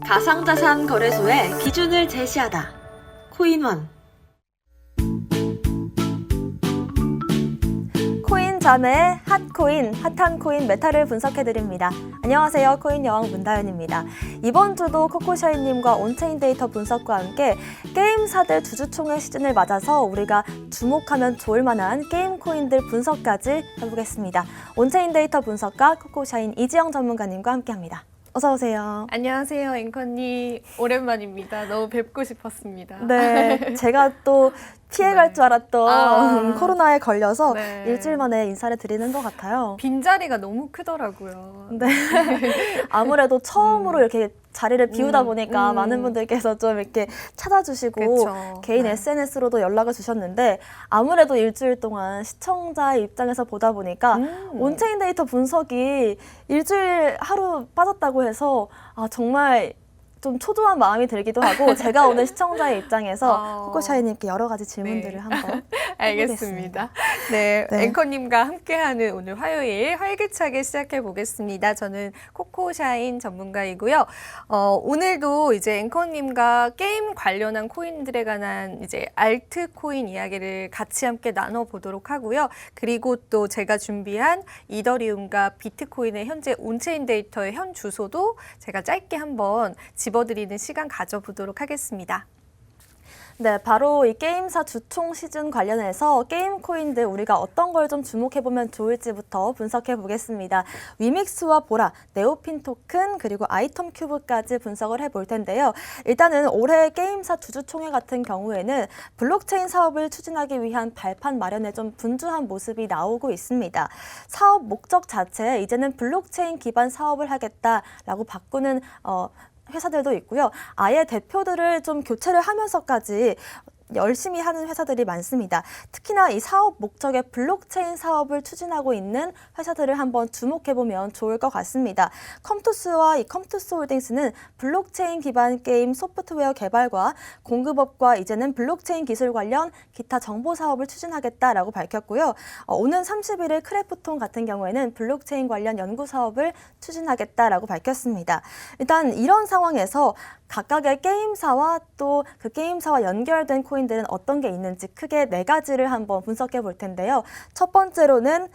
가상자산 거래소의 기준을 제시하다. 코인원. 코인 자매의 핫코인, 핫한 코인 메타를 분석해드립니다. 안녕하세요. 코인 여왕 문다현입니다. 이번 주도 코코샤인님과 온체인 데이터 분석과 함께 게임사들 주주총회 시즌을 맞아서 우리가 주목하면 좋을 만한 게임 코인들 분석까지 해보겠습니다. 온체인 데이터 분석가 코코샤인 이지영 전문가님과 함께합니다. 어서 오세요. 안녕하세요, 앵커님. 오랜만입니다. 너무 뵙고 싶었습니다. 네, 제가 또 피해갈 줄 알았던 코로나에 걸려서 일주일 만에 인사를 드리는 것 같아요. 빈자리가 너무 크더라고요. 네. 아무래도 처음으로 이렇게 자리를 비우다 보니까 많은 분들께서 좀 이렇게 찾아주시고 그쵸. 개인 SNS로도 연락을 주셨는데 아무래도 일주일 동안 시청자의 입장에서 보다 보니까 온체인 데이터 분석이 일주일 하루 빠졌다고 해서 정말 좀 초조한 마음이 들기도 하고 제가 오늘 시청자의 입장에서 코코샤이님께 여러 가지 질문들을 한번 알겠습니다. 네, 앵커님과 함께하는 오늘 화요일 활기차게 시작해 보겠습니다. 저는 코코샤인 전문가이고요. 오늘도 이제 앵커님과 게임 관련한 코인들에 관한 이제 알트 코인 이야기를 같이 함께 나눠보도록 하고요. 그리고 또 제가 준비한 이더리움과 비트코인의 현재 온체인 데이터의 현 주소도 제가 짧게 한번 집어드리는 시간 가져보도록 하겠습니다. 네, 바로 이 게임사 주총 시즌 관련해서 게임 코인들 우리가 어떤 걸 좀 주목해보면 좋을지부터 분석해 보겠습니다. 위믹스와 보라, 네오핀 토큰, 그리고 아이템 큐브까지 분석을 해볼 텐데요. 일단은 올해 게임사 주주총회 같은 경우에는 블록체인 사업을 추진하기 위한 발판 마련에 좀 분주한 모습이 나오고 있습니다. 사업 목적 자체에 이제는 블록체인 기반 사업을 하겠다라고 바꾸는 회사들도 있고요. 아예 대표들을 좀 교체를 하면서까지 열심히 하는 회사들이 많습니다. 특히나 이 사업 목적의 블록체인 사업을 추진하고 있는 회사들을 한번 주목해보면 좋을 것 같습니다. 컴투스와 이 컴투스 홀딩스는 블록체인 기반 게임 소프트웨어 개발과 공급업과 이제는 블록체인 기술 관련 기타 정보 사업을 추진하겠다라고 밝혔고요. 오는 31일 크래프톤 같은 경우에는 블록체인 관련 연구 사업을 추진하겠다라고 밝혔습니다. 일단 이런 상황에서 각각의 게임사와 또 그 게임사와 연결된 코인들은 어떤 게 있는지 크게 4가지를 한번 분석해 볼 텐데요. 첫 번째로는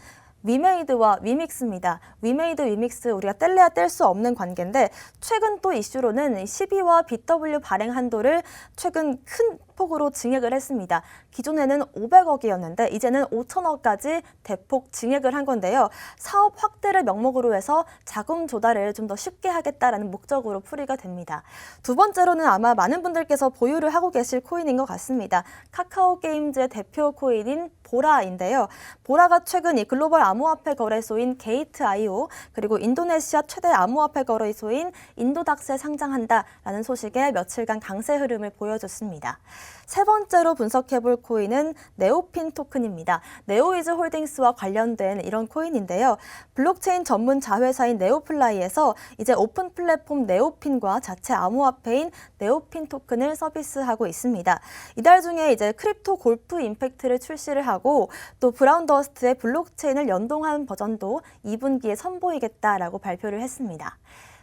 위메이드와 위믹스입니다. 위메이드, 위믹스 우리가 뗄래야 뗄 수 없는 관계인데 최근 또 이슈로는 12와 BW 발행 한도를 최근 큰 폭으로 증액을 했습니다. 기존에는 500억이었는데 이제는 5천억까지 대폭 증액을 한 건데요. 사업 확대를 명목으로 해서 자금 조달을 좀 더 쉽게 하겠다라는 목적으로 풀이가 됩니다. 두 번째로는 아마 많은 분들께서 보유를 하고 계실 코인인 것 같습니다. 카카오 게임즈의 대표 코인인 보라인데요. 보라가 최근 이 글로벌 암호화폐 거래소인 게이트.io 그리고 인도네시아 최대 암호화폐 거래소인 인도닥스에 상장한다라는 소식에 며칠간 강세 흐름을 보여줬습니다. 세 번째로 분석해볼 코인은 네오핀 토큰입니다. 네오이즈 홀딩스와 관련된 이런 코인인데요. 블록체인 전문 자회사인 네오플라이에서 이제 오픈 플랫폼 네오핀과 자체 암호화폐인 네오핀 토큰을 서비스하고 있습니다. 이달 중에 이제 크립토 골프 임팩트를 출시를 하고 또 브라운 더스트의 블록체인을 연동한 버전도 2분기에 선보이겠다라고 발표를 했습니다.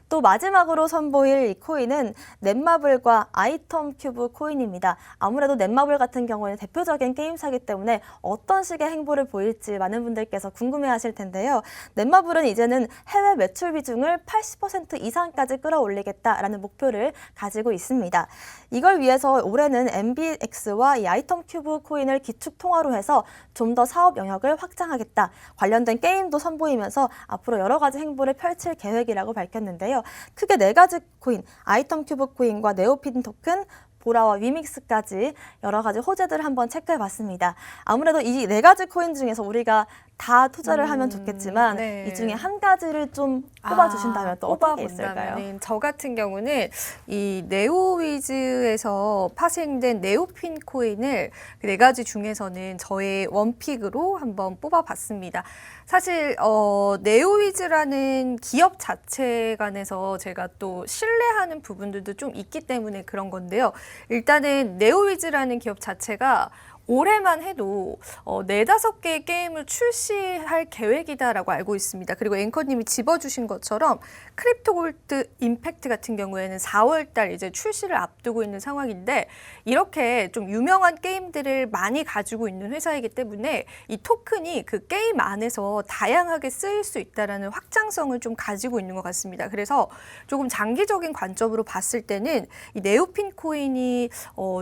또 마지막으로 선보일 이 코인은 넷마블과 아이템 큐브 코인입니다. 아무래도 넷마블 같은 경우에는 대표적인 게임사이기 때문에 어떤 식의 행보를 보일지 많은 분들께서 궁금해하실 텐데요. 넷마블은 이제는 해외 매출 비중을 80% 이상까지 끌어올리겠다라는 목표를 가지고 있습니다. 이걸 위해서 올해는 MBX와 이 아이템 큐브 코인을 기축 통화로 해서 좀 더 사업 영역을 확장하겠다. 관련된 게임도 선보이면서 앞으로 여러 가지 행보를 펼칠 계획이라고 밝혔는데요. 크게 4가지 코인, 아이템 큐브 코인과 네오핀 토큰, 보라와 위믹스까지 여러 가지 호재들을 한번 체크해봤습니다. 아무래도 이 4가지 코인 중에서 우리가 다 투자를 하면 좋겠지만 이 중에 한 가지를 좀 꼽아주신다면 또 어떤 게 있을까요? 저 같은 경우는 이 네오위즈에서 파생된 네오핀 코인을 그 4가지 중에서는 저의 원픽으로 한번 뽑아봤습니다. 사실 네오위즈라는 기업 자체 간에서 제가 또 신뢰하는 부분들도 좀 있기 때문에 그런 건데요. 일단은 네오위즈라는 기업 자체가 올해만 해도 4-5개의 게임을 출시할 계획이다라고 알고 있습니다. 그리고 앵커님이 짚어주신 것처럼 크립토골드 임팩트 같은 경우에는 4월 달 이제 출시를 앞두고 있는 상황인데 이렇게 좀 유명한 게임들을 많이 가지고 있는 회사이기 때문에 이 토큰이 그 게임 안에서 다양하게 쓰일 수 있다라는 확장성을 좀 가지고 있는 것 같습니다. 그래서 조금 장기적인 관점으로 봤을 때는 이 네오핀 코인이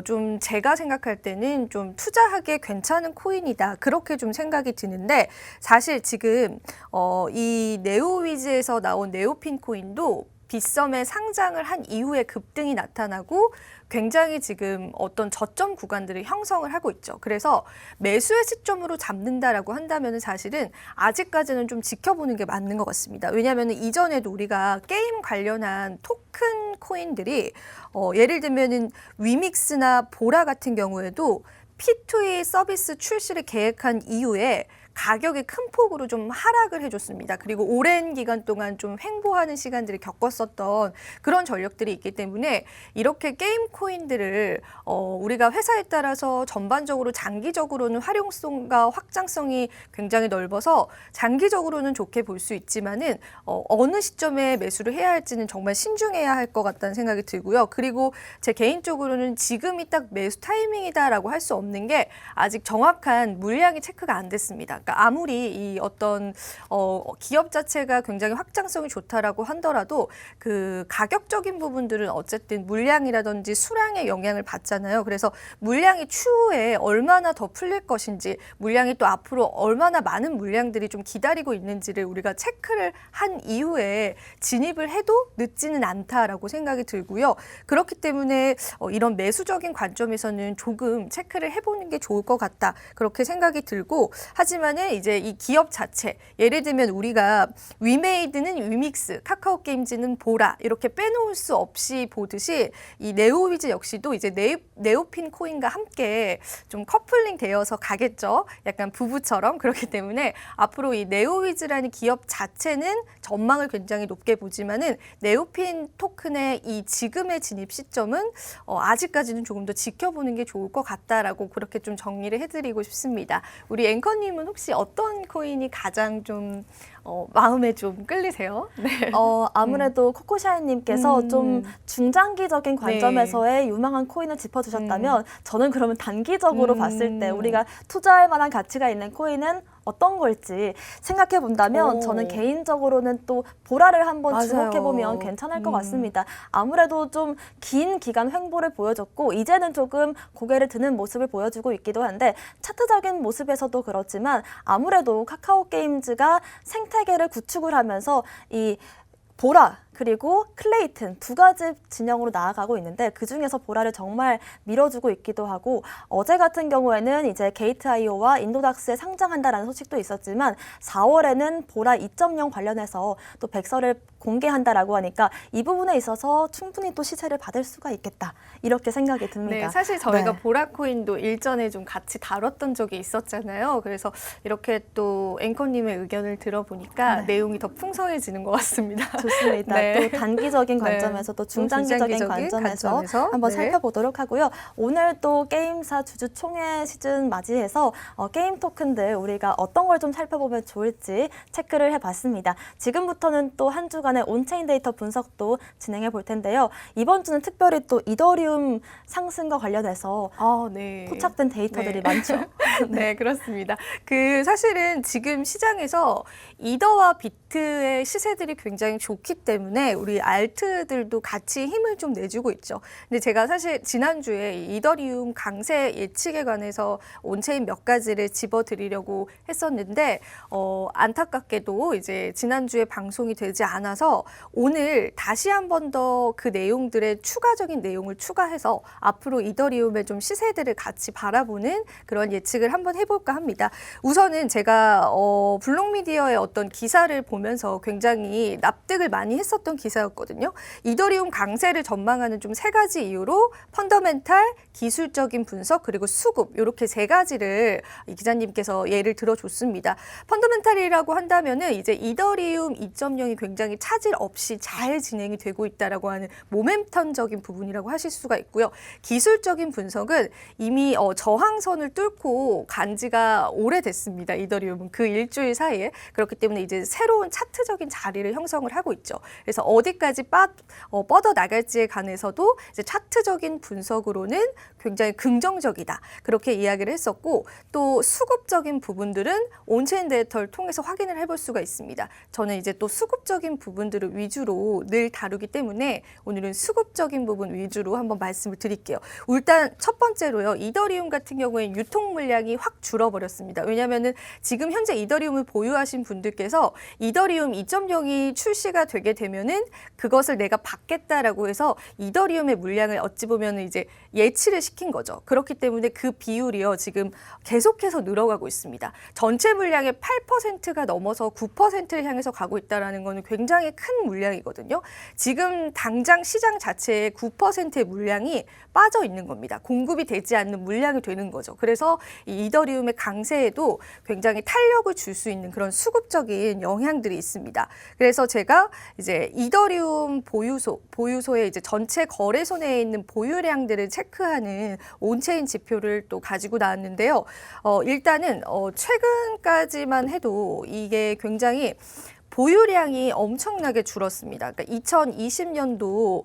좀 제가 생각할 때는 좀 투자하기에 괜찮은 코인이다. 그렇게 좀 생각이 드는데 사실 지금 이 네오위즈에서 나온 네오핀 코인도 빗썸에 상장을 한 이후에 급등이 나타나고 굉장히 지금 어떤 저점 구간들을 형성을 하고 있죠. 그래서 매수의 시점으로 잡는다라고 한다면 사실은 아직까지는 좀 지켜보는 게 맞는 것 같습니다. 왜냐하면 이전에도 우리가 게임 관련한 토큰 코인들이 예를 들면은 위믹스나 보라 같은 경우에도 P2E 서비스 출시를 계획한 이후에 가격이 큰 폭으로 좀 하락을 해줬습니다. 그리고 오랜 기간 동안 좀 횡보하는 시간들을 겪었었던 그런 전력들이 있기 때문에 이렇게 게임 코인들을 우리가 회사에 따라서 전반적으로 장기적으로는 활용성과 확장성이 굉장히 넓어서 장기적으로는 좋게 볼 수 있지만은 어느 시점에 매수를 해야 할지는 정말 신중해야 할 것 같다는 생각이 들고요. 그리고 제 개인적으로는 지금이 딱 매수 타이밍이다라고 할 수 없는 게 아직 정확한 물량이 체크가 안 됐습니다. 그러니까 아무리 이 어떤 기업 자체가 굉장히 확장성이 좋다라고 하더라도 그 가격적인 부분들은 어쨌든 물량이라든지 수량의 영향을 받잖아요. 그래서 물량이 추후에 얼마나 더 풀릴 것인지, 물량이 또 앞으로 얼마나 많은 물량들이 좀 기다리고 있는지를 우리가 체크를 한 이후에 진입을 해도 늦지는 않다라고 생각이 들고요. 그렇기 때문에 이런 매수적인 관점에서는 조금 체크를 해보는 게 좋을 것 같다. 그렇게 생각이 들고, 하지만은 이제 이 기업 자체, 예를 들면 우리가 위메이드는 위믹스, 카카오 게임즈는 보라 이렇게 빼놓을 수 없이 보듯이 이 네오위즈 역시도 이제 네오핀 코인과 함께 좀 커플링 되어서 가겠죠. 약간 부부처럼. 그렇기 때문에 앞으로 이 네오위즈라는 기업 자체는 전망을 굉장히 높게 보지만은 네오핀 토큰의 이 지금의 진입 시점은 아직까지는 조금 더 지켜보는 게 좋을 것 같다라고 그렇게 좀 정리를 해드리고 싶습니다. 우리 앵커님은 혹시 어떤 코인이 가장 좀 마음에 좀 끌리세요? 네. 아무래도 코코샤인님께서 좀 중장기적인 관점에서의 유망한 코인을 짚어주셨다면 저는 그러면 단기적으로 봤을 때 우리가 투자할 만한 가치가 있는 코인은 어떤 걸지 생각해 본다면 저는 개인적으로는 또 보라를 한번 맞아요. 주목해 보면 괜찮을 것 같습니다. 아무래도 좀 긴 기간 횡보를 보여줬고 이제는 조금 고개를 드는 모습을 보여주고 있기도 한데 차트적인 모습에서도 그렇지만 아무래도 카카오 게임즈가 생태계를 구축을 하면서 이 보라 그리고 클레이튼 두 가지 진영으로 나아가고 있는데 그중에서 보라를 정말 밀어주고 있기도 하고 어제 같은 경우에는 이제 게이트.io와 인도닥스에 상장한다라는 소식도 있었지만 4월에는 보라 2.0 관련해서 또 백서를 공개한다라고 하니까 이 부분에 있어서 충분히 또 시세를 받을 수가 있겠다 이렇게 생각이 듭니다. 네, 사실 저희가 보라코인도 일전에 좀 같이 다뤘던 적이 있었잖아요. 그래서 이렇게 또 앵커님의 의견을 들어보니까 내용이 더 풍성해지는 것 같습니다. 좋습니다. 네. 또 단기적인 관점에서 또 중장기적인 관점에서 한번 살펴보도록 하고요. 오늘 또 게임사 주주총회 시즌 맞이해서 게임 토큰들 우리가 어떤 걸 좀 살펴보면 좋을지 체크를 해봤습니다. 지금부터는 또 한 주간의 온체인 데이터 분석도 진행해 볼 텐데요. 이번 주는 특별히 또 이더리움 상승과 관련해서 포착된 데이터들이 많죠. 네, 그렇습니다. 사실은 지금 시장에서 이더와 비트의 시세들이 굉장히 좋기 때문에 우리 알트들도 같이 힘을 좀 내주고 있죠. 근데 제가 사실 지난주에 이더리움 강세 예측에 관해서 온체인 몇 가지를 집어드리려고 했었는데 안타깝게도 이제 지난주에 방송이 되지 않아서 오늘 다시 한 번 더 그 내용들의 추가적인 내용을 추가해서 앞으로 이더리움의 좀 시세들을 같이 바라보는 그런 예측을 한번 해볼까 합니다. 우선은 제가 블록미디어의 어떤 기사를 보면서 굉장히 납득을 많이 했었던 했던 기사였거든요. 이더리움 강세를 전망하는 좀 세 가지 이유로 펀더멘탈, 기술적인 분석, 그리고 수급 이렇게 세 가지를 이 기자님께서 예를 들어줬습니다. 펀더멘탈이라고 한다면은 이제 이더리움 2.0이 굉장히 차질 없이 잘 진행이 되고 있다라고 하는 모멘텀적인 부분이라고 하실 수가 있고요. 기술적인 분석은 이미 저항선을 뚫고 간 지가 오래됐습니다. 이더리움은 그 일주일 사이에. 그렇기 때문에 이제 새로운 차트적인 자리를 형성을 하고 있죠. 그래서 어디까지 뻗어 나갈지에 관해서도 이제 차트적인 분석으로는 굉장히 긍정적이다. 그렇게 이야기를 했었고 또 수급적인 부분들은 온체인 데이터를 통해서 확인을 해볼 수가 있습니다. 저는 이제 또 수급적인 부분들을 위주로 늘 다루기 때문에 오늘은 수급적인 부분 위주로 한번 말씀을 드릴게요. 일단 첫 번째로요. 이더리움 같은 경우에 유통 물량이 확 줄어버렸습니다. 왜냐하면은 지금 현재 이더리움을 보유하신 분들께서 이더리움 2.0이 출시가 되게 되면은 그것을 내가 받겠다라고 해서 이더리움의 물량을 어찌 보면 이제 예치를 시킨 거죠. 그렇기 때문에 그 비율이요. 지금 계속해서 늘어가고 있습니다. 전체 물량의 8%가 넘어서 9%를 향해서 가고 있다는 것은 굉장히 큰 물량이거든요. 지금 당장 시장 자체에 9%의 물량이 빠져 있는 겁니다. 공급이 되지 않는 물량이 되는 거죠. 그래서 이 이더리움의 강세에도 굉장히 탄력을 줄 수 있는 그런 수급적인 영향들이 있습니다. 그래서 제가 이제 이더리움 보유소의 이제 전체 거래소 내에 있는 보유량들을 체크하는 온체인 지표를 또 가지고 나왔는데요. 일단은 최근까지만 해도 이게 굉장히 보유량이 엄청나게 줄었습니다. 그러니까 2020년도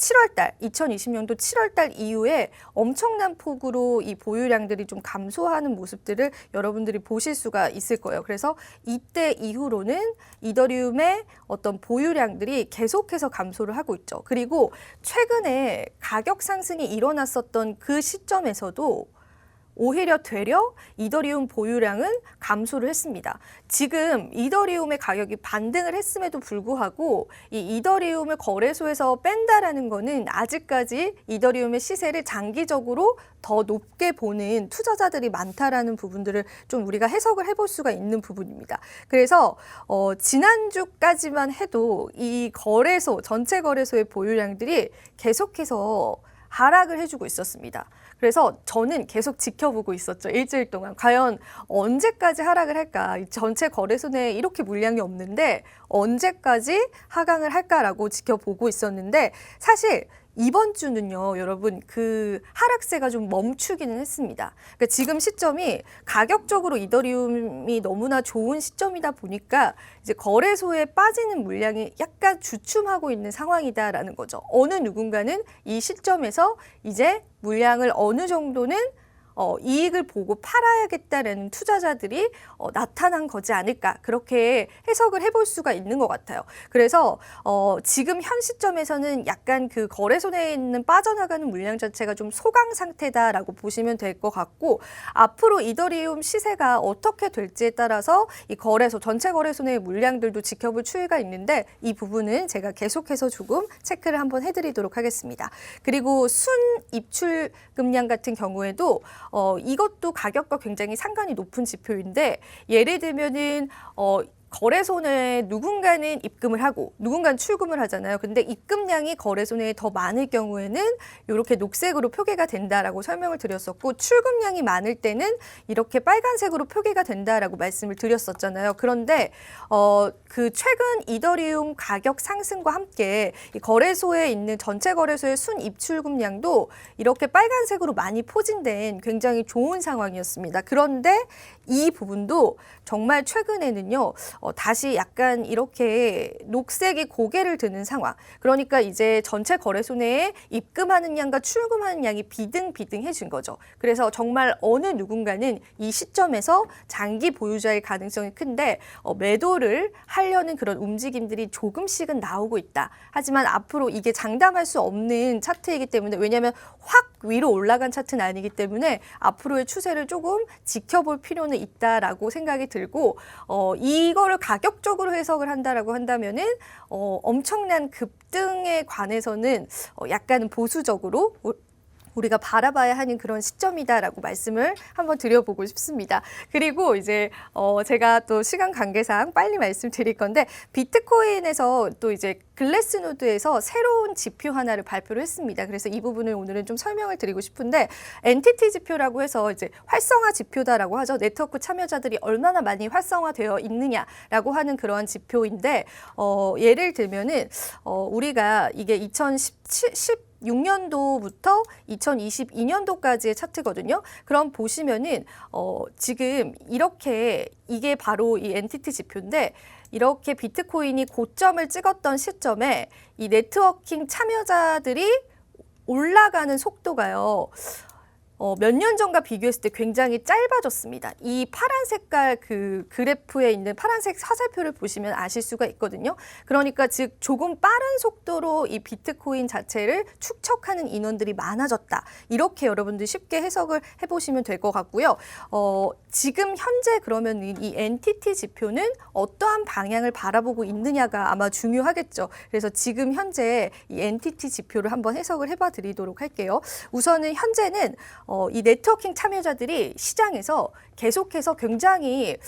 2020년도 7월달 이후에 엄청난 폭으로 이 보유량들이 좀 감소하는 모습들을 여러분들이 보실 수가 있을 거예요. 그래서 이때 이후로는 이더리움의 어떤 보유량들이 계속해서 감소를 하고 있죠. 그리고 최근에 가격 상승이 일어났었던 그 시점에서도 오히려 되려 이더리움 보유량은 감소를 했습니다. 지금 이더리움의 가격이 반등을 했음에도 불구하고 이 이더리움을 거래소에서 뺀다라는 거는 아직까지 이더리움의 시세를 장기적으로 더 높게 보는 투자자들이 많다라는 부분들을 좀 우리가 해석을 해볼 수가 있는 부분입니다. 그래서 지난주까지만 해도 이 거래소, 전체 거래소의 보유량들이 계속해서 하락을 해주고 있었습니다. 그래서 저는 계속 지켜보고 있었죠. 일주일 동안. 과연 언제까지 하락을 할까? 전체 거래소 내에 이렇게 물량이 없는데 언제까지 하강을 할까라고 지켜보고 있었는데 사실 이번 주는요, 여러분, 그 하락세가 좀 멈추기는 했습니다. 그러니까 지금 시점이 가격적으로 이더리움이 너무나 좋은 시점이다 보니까 이제 거래소에 빠지는 물량이 약간 주춤하고 있는 상황이다라는 거죠. 어느 누군가는 이 시점에서 이제 물량을 어느 정도는 이익을 보고 팔아야겠다라는 투자자들이 나타난 거지 않을까 그렇게 해석을 해볼 수가 있는 것 같아요. 그래서 지금 현 시점에서는 약간 그 거래소 내에 있는 빠져나가는 물량 자체가 좀 소강 상태다라고 보시면 될 것 같고 앞으로 이더리움 시세가 어떻게 될지에 따라서 이 거래소 전체 거래소 내의 물량들도 지켜볼 추이가 있는데 이 부분은 제가 계속해서 조금 체크를 한번 해드리도록 하겠습니다. 그리고 순 입출 금량 같은 경우에도 이것도 가격과 굉장히 상관이 높은 지표인데 예를 들면은 거래소 내에 누군가는 입금을 하고 누군가는 출금을 하잖아요. 근데 입금량이 거래소 내에 더 많을 경우에는 이렇게 녹색으로 표기가 된다라고 설명을 드렸었고 출금량이 많을 때는 이렇게 빨간색으로 표기가 된다라고 말씀을 드렸었잖아요. 그런데 그 최근 이더리움 가격 상승과 함께 이 거래소에 있는 전체 거래소의 순 입출금량도 이렇게 빨간색으로 많이 포진된 굉장히 좋은 상황이었습니다. 그런데 이 부분도 정말 최근에는요, 다시 약간 이렇게 녹색이 고개를 드는 상황. 그러니까 이제 전체 거래소 내에 입금하는 양과 출금하는 양이 비등비등해진 거죠. 그래서 정말 어느 누군가는 이 시점에서 장기 보유자의 가능성이 큰데 매도를 하려는 그런 움직임들이 조금씩은 나오고 있다. 하지만 앞으로 이게 장담할 수 없는 차트이기 때문에 왜냐하면 확 위로 올라간 차트는 아니기 때문에 앞으로의 추세를 조금 지켜볼 필요는 있다라고 생각이 들고 이거를 가격적으로 해석을 한다라고 한다면은 엄청난 급등에 관해서는 약간은 보수적으로 우리가 바라봐야 하는 그런 시점이다라고 말씀을 한번 드려보고 싶습니다. 그리고 이제 제가 또 시간 관계상 빨리 말씀드릴 건데 비트코인에서 또 이제 글래스노드에서 새로운 지표 하나를 발표를 했습니다. 그래서 이 부분을 오늘은 좀 설명을 드리고 싶은데 엔티티 지표라고 해서 이제 활성화 지표다라고 하죠. 네트워크 참여자들이 얼마나 많이 활성화되어 있느냐라고 하는 그러한 지표인데 예를 들면은 우리가 이게 2016년도부터 2022년도까지의 차트거든요. 그럼 보시면은 지금 이렇게 이게 바로 이 엔티티 지표인데 이렇게 비트코인이 고점을 찍었던 시점에 이 네트워킹 참여자들이 올라가는 속도가요. 몇 년 전과 비교했을 때 굉장히 짧아졌습니다. 이 파란 색깔 그 그래프에 있는 파란색 화살표를 보시면 아실 수가 있거든요. 그러니까 즉 조금 빠른 속도로 이 비트코인 자체를 축적하는 인원들이 많아졌다. 이렇게 여러분들 쉽게 해석을 해보시면 될 것 같고요. 지금 현재 그러면 이 엔티티 지표는 어떠한 방향을 바라보고 있느냐가 아마 중요하겠죠. 그래서 지금 현재 이 엔티티 지표를 한번 해석을 해봐 드리도록 할게요. 우선은 현재는 이 네트워킹 참여자들이 시장에서 계속해서 굉장히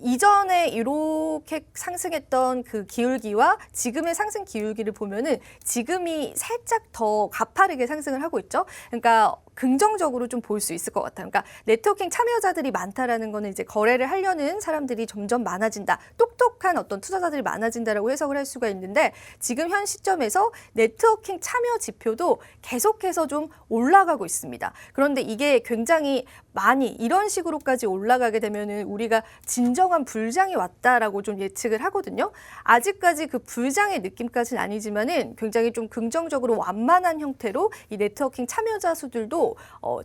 이전에 이렇게 상승했던 그 기울기와 지금의 상승 기울기를 보면은 지금이 살짝 더 가파르게 상승을 하고 있죠. 그러니까 긍정적으로 좀 볼 수 있을 것 같아요. 그러니까 네트워킹 참여자들이 많다라는 거는 이제 거래를 하려는 사람들이 점점 많아진다. 똑똑한 어떤 투자자들이 많아진다라고 해석을 할 수가 있는데 지금 현 시점에서 네트워킹 참여 지표도 계속해서 좀 올라가고 있습니다. 그런데 이게 굉장히 많이 이런 식으로까지 올라가게 되면은 우리가 진정한 불장이 왔다라고 좀 예측을 하거든요. 아직까지 그 불장의 느낌까지는 아니지만은 굉장히 좀 긍정적으로 완만한 형태로 이 네트워킹 참여자 수들도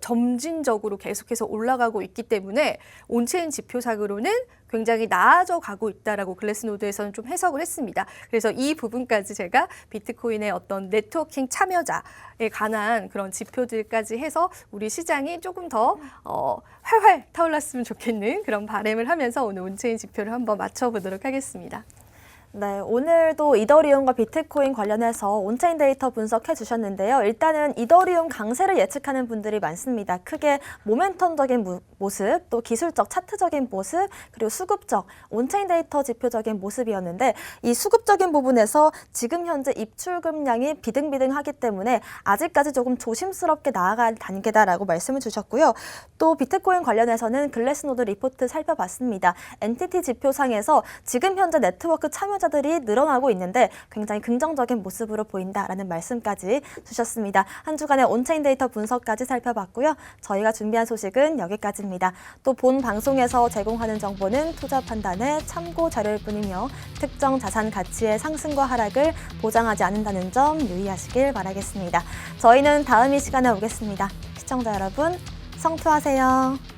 점진적으로 계속해서 올라가고 있기 때문에 온체인 지표상으로는 굉장히 나아져 가고 있다라고 글래스노드에서는 좀 해석을 했습니다. 그래서 이 부분까지 제가 비트코인의 어떤 네트워킹 참여자에 관한 그런 지표들까지 해서 우리 시장이 조금 더 활활 타올랐으면 좋겠는 그런 바람을 하면서 오늘 온체인 지표를 한번 맞춰보도록 하겠습니다. 네, 오늘도 이더리움과 비트코인 관련해서 온체인 데이터 분석해 주셨는데요. 일단은 이더리움 강세를 예측하는 분들이 많습니다. 크게 모멘텀적인 모습, 또 기술적 차트적인 모습, 그리고 수급적 온체인 데이터 지표적인 모습이었는데 이 수급적인 부분에서 지금 현재 입출금량이 비등비등하기 때문에 아직까지 조금 조심스럽게 나아갈 단계다라고 말씀을 주셨고요. 또 비트코인 관련해서는 글래스노드 리포트 살펴봤습니다. 엔티티 지표상에서 지금 현재 네트워크 참여자들이 늘어나고 있는데 굉장히 긍정적인 모습으로 보인다라는 말씀까지 주셨습니다. 한 주간의 온체인 데이터 분석까지 살펴봤고요. 저희가 준비한 소식은 여기까지입니다. 또 본 방송에서 제공하는 정보는 투자 판단의 참고 자료일 뿐이며 특정 자산 가치의 상승과 하락을 보장하지 않는다는 점 유의하시길 바라겠습니다. 저희는 다음 이 시간에 오겠습니다. 시청자 여러분, 성투하세요.